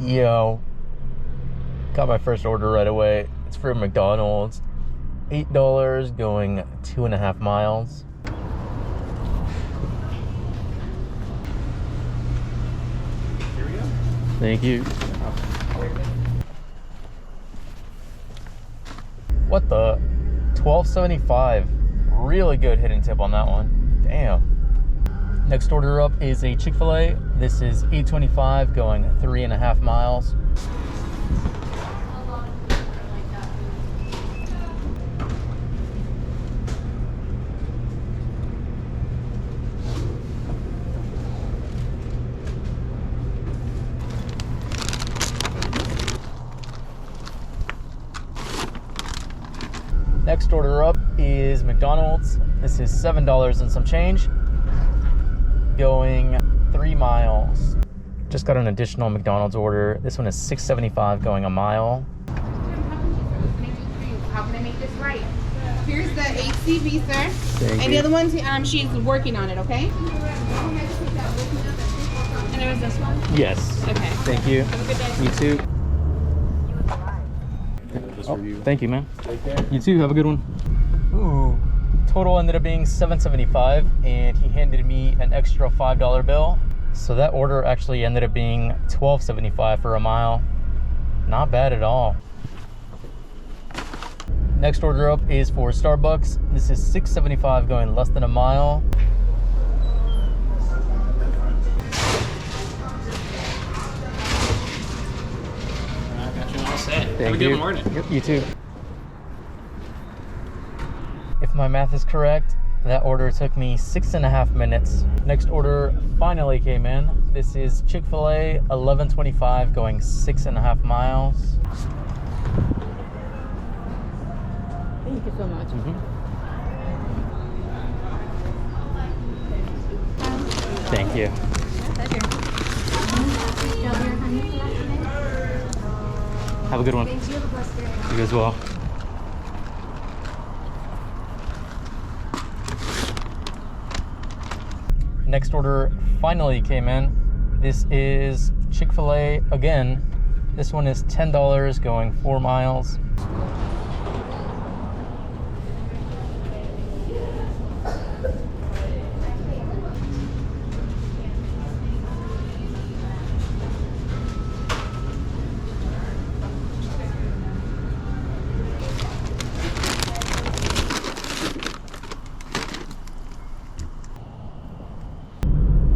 Yo, got my first order right away. It's for McDonald's. $8 going 2.5 miles. Here we go. Thank you. What the? $12.75. Really good hidden tip on that one. Damn. Next order up is a Chick-fil-A. This is $8.25 going 3.5 miles. Next order up is McDonald's. This is $7 and some change, going 3 miles. Just got an additional McDonald's order. This one is $6.75 going a mile. How can I make this right? Here's the HCV, sir. Thank and you. the other one, she's working on it, okay? And there was this one? Yes. Okay. Thank you. Have a good day. You too. Oh, thank you, man. Take care. You too. Have a good one. Ooh. Total ended up being $7.75, and he handed me an extra $5 bill. So that order actually ended up being $12.75 for a mile. Not bad at all. Next order up is for Starbucks. This is $6.75 going less than a mile. I got you all set. Thank Have a you. good morning. Yep, you too. If my math is correct, that order took me 6.5 minutes. Next order finally came in. This is Chick-fil-A, $11.25 going 6.5 miles. Thank you so much. Thank you. Have a good one. You as well. Next order finally came in. This is Chick-fil-A again. This one is $10 going 4 miles.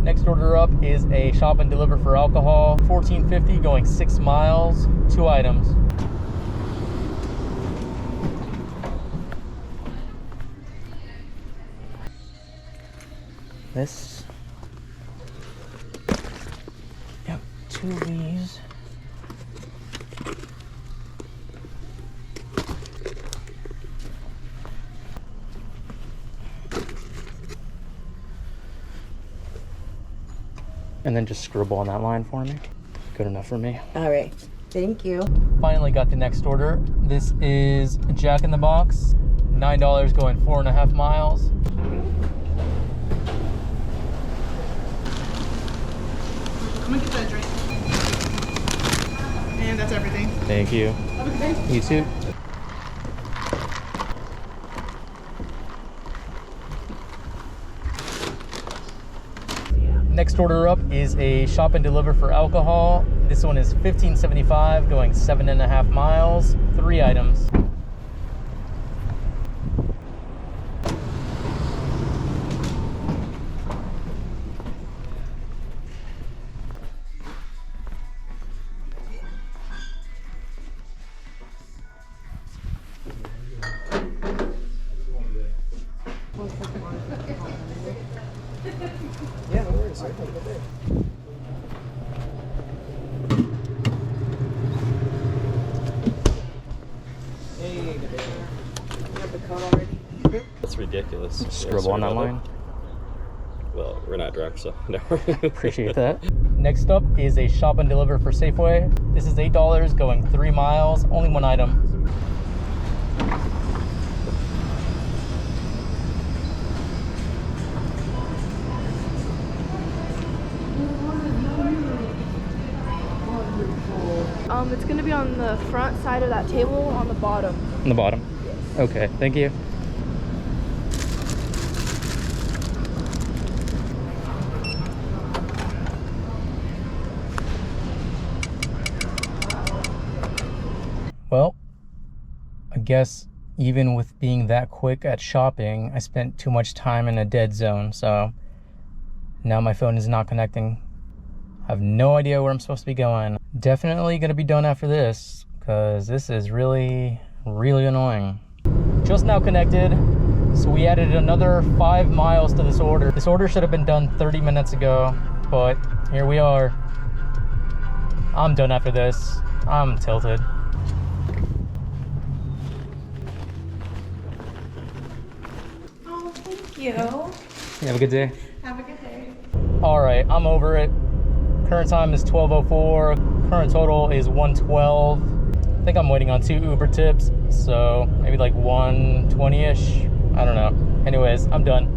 Next order up is a shop and deliver for alcohol. $14.50 going 6 miles, 2 items. This. Yep, 2 of these. And then just scribble on that line for me. Good enough for me. All right. Thank you. Finally got the next order. This is Jack in the Box. $9 going 4.5 miles. I'm gonna get that drink. And that's everything. Thank you. Have a good day. You too. Next order up is a shop and deliver for alcohol. This one is $15.75 going 7.5 miles, 3 items. Yeah, no worries. Have a good day. Hey, good day. You have the code already? That's ridiculous. Scribble on that line. Well, we're not drunk, so no. Appreciate that. Next up is a shop and deliver for Safeway. This is $8 going 3 miles, only 1 item. It's gonna be on the front side of that table on the bottom. On the bottom? Okay, thank you. Well, I guess even with being that quick at shopping, I spent too much time in a dead zone, so now my phone is not connecting. I have no idea where I'm supposed to be going. Definitely gonna be done after this, because this is really, really annoying. Just now connected, so we added another 5 miles to this order. This order should have been done 30 minutes ago, but here we are. I'm done after this. I'm tilted. Oh, thank you. You have a good day. Have a good day. All right, I'm over it. Current time is 12:04. Current total is 112. I think I'm waiting on 2 Uber tips, so maybe like 120-ish. I don't know. Anyways, I'm done.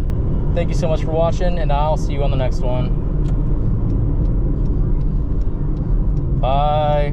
Thank you so much for watching, and I'll see you on the next one. Bye.